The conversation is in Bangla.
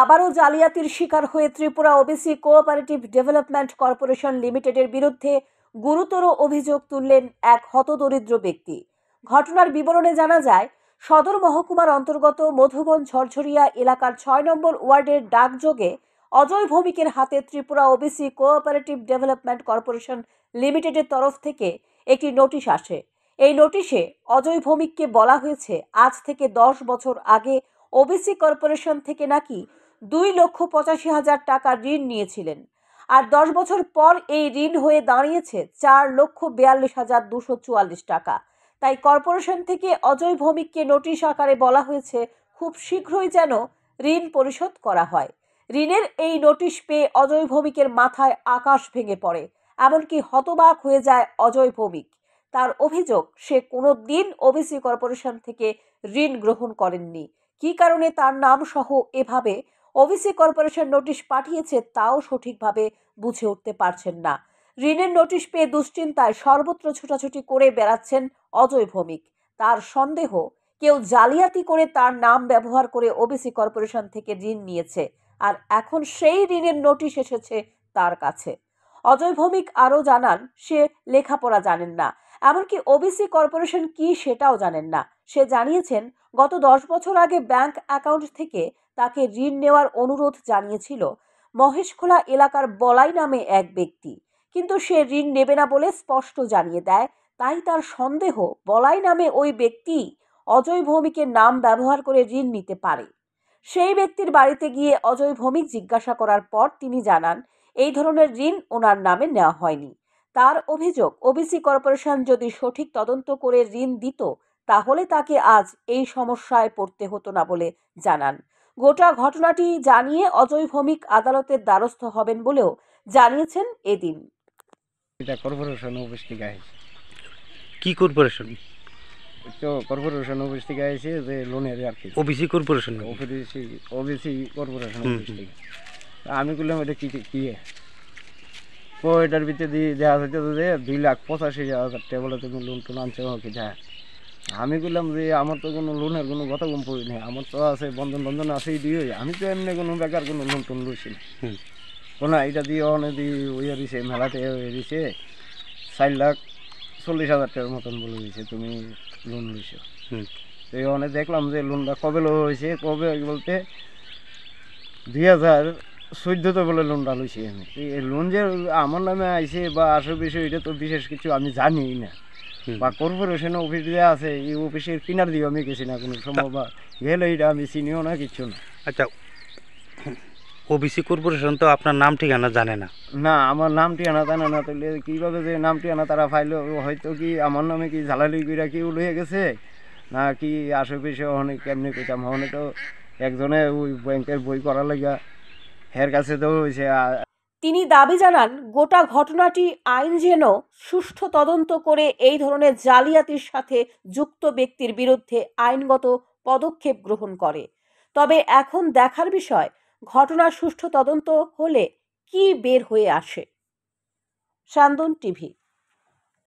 আবারও জালিয়াতির শিকার হয়ে Tripura OBC cooperative development corporation লিমিটেডের বিরুদ্ধে গুরুতর অভিযোগ তুললেন এক হতদরিদ্র ব্যক্তি। ঘটনার বিবরণে জানা যায়, সদর মহকুমার অন্তর্গত মধুবন ঝরঝরিয়া এলাকার ৬ নম্বর ওয়ার্ডের ডাকযোগে অজয় ভৌমিকের হাতে Tripura OBC cooperative development corporation লিমিটেডের তরফ থেকে একটি নোটিশ আসে। এই নোটিশে অজয় ভৌমিককে বলা হয়েছে, আজ থেকে ১০ বছর আগে ওবিসি কর্পোরেশন থেকে নাকি ২,৮৫,০০০ টাকা ঋণ নিয়েছিলেন, আর ১০ বছর পর এই ঋণ হয়ে দাঁড়িয়েছে ৪,৪২,২৪৪ টাকা। তাই কর্পোরেশন থেকে অজয় ভৌমিককে নোটিশ আকারে বলা হয়েছে খুব শীঘ্রই যেন ঋণ পরিশোধ করা হয়। ঋণের এই নোটিশ পেয়ে অজয় ভৌমিকের মাথায় আকাশ ভেঙে পড়ে, এমনকি হতবাক হয়ে যায় অজয় ভৌমিক। তার অভিযোগ, সে কোনো দিন ওবিসি কর্পোরেশন থেকে ঋণ গ্রহণ করেননি। কী কারণে তার নাম সহ এভাবে ওবিসি কর্পোরেশন নোটিশ পাঠিয়েছে তাও সঠিকভাবে বুঝে উঠতে পারছেন না। ঋণের নোটিশ পেয়ে দুশ্চিন্তায় সর্বত্র ছোটাছুটি করে বেড়াচ্ছেন অজয় ভৌমিক। তার সন্দেহ, কেউ জালিয়াতি করে তার নাম ব্যবহার করে ওবিসি কর্পোরেশন থেকে ঋণ নিয়েছে, আর এখন সেই ঋণের নোটিশ এসেছে তার কাছে। অজয় ভৌমিক আরও জানান, সে লেখাপড়া জানেন না, এমনকি ওবিসি কর্পোরেশন কি সেটাও জানেন না। সে জানিয়েছেন, গত ১০ বছর আগে ব্যাংক অ্যাকাউন্ট থেকে তাকে ঋণ নেওয়ার অনুরোধ জানিয়েছিল মহেশখোলা এলাকার বলাই নামে এক ব্যক্তি, কিন্তু সে ঋণ নেবে না বলে স্পষ্ট জানিয়ে দেয়। তাই তার সন্দেহ, বলাই নামে ওই ব্যক্তি অজয় ভৌমিকের নাম ব্যবহার করে ঋণ নিতে পারে। সেই ব্যক্তির বাড়িতে গিয়ে অজয় ভৌমিক জিজ্ঞাসা করার পর তিনি জানান, এই ধরনের ঋণ ওনার নামে নেওয়া হয়নি। তার অভিযোগ, ওবিসি কর্পোরেশন যদি সঠিক তদন্ত করে ঋণ দিত তাহলে তাকে আজ এই সমস্যায় পড়তে হতো না বলে জানান। গোটা ঘটনাটি জানিয়ে অজয় ভৌমিক আদালতের দ্বারস্থ হবেন বলেও জানিয়েছেন এদিন। এটা কর্পোরেশন অফিস থেকে আসে। কি কর্পোরেশন? তো কর্পোরেশন অফিস থেকে আসে যে লোনের আর কি। OBC corporation? OBC corporation office থেকে। আমি বললাম এটা কি ও এটার ভিতরে দিয়ে দেওয়া হইতে যে 2,85,000 টাকা বলে তুমি লোন টোন আনছো কি যা। আমি বললাম যে আমার তো কোনো লোনের কোনো কথা কম পড়ি নেই, আমার তো আছে বন্ধন আছেই দিয়ে, আমি তো এমনি কোনো বেকার কোনো লোন টোন লইছি না। কোনো এটা দিয়ে অনেক দিয়ে ওইয়া দিছে, মেলাতে হয়ে দিছে 4,40,000 টাকার মতন বলে দিয়েছে তুমি লোন লইছো। তো এই অনেক দেখলাম যে লোনটা কবে লো হয়েছে, কবে বলতে 2014 বলে লোনটা লইছি আমি। এই লোন যে আমার নামে আইছে বা আসল বিষয় এটা তো বিশেষ কিছু আমি জানি না, বা কর্পোরেশন অফিস যে আছে এই অফিসের কিনার দিয়ে আমি গেছি না কোনো সময়, বা গেলে এটা আমি চিনিও না, কিচ্ছু না। আচ্ছা, ওবিসি কর্পোরেশন তো আপনার নাম ঠিকানা জানে না? না, আমার নাম ঠিকানা জানে না। তাহলে কীভাবে যে নাম ঠিকানা তারা ফাইলো, হয়তো কি আমার নামে কি ঝালালি কইরা কেউ লইয়া গেছে না কি আশেপাশে অনেক কেমনি কইতাম। অনেক তো একজনে ওই ব্যাংকের বই করার লাগা হের কাছে তো হয়েছে। তিনি দাবি জানান, গোটা ঘটনাটি আইন যেন সুষ্ঠু তদন্ত করে এই ধরনের জালিয়াতির সাথে যুক্ত ব্যক্তির বিরুদ্ধে আইনগত পদক্ষেপ গ্রহণ করে। তবে এখন দেখার বিষয়, ঘটনার সুষ্ঠু তদন্ত হলে কি বের হয়ে আসে। সান্দন টিভি।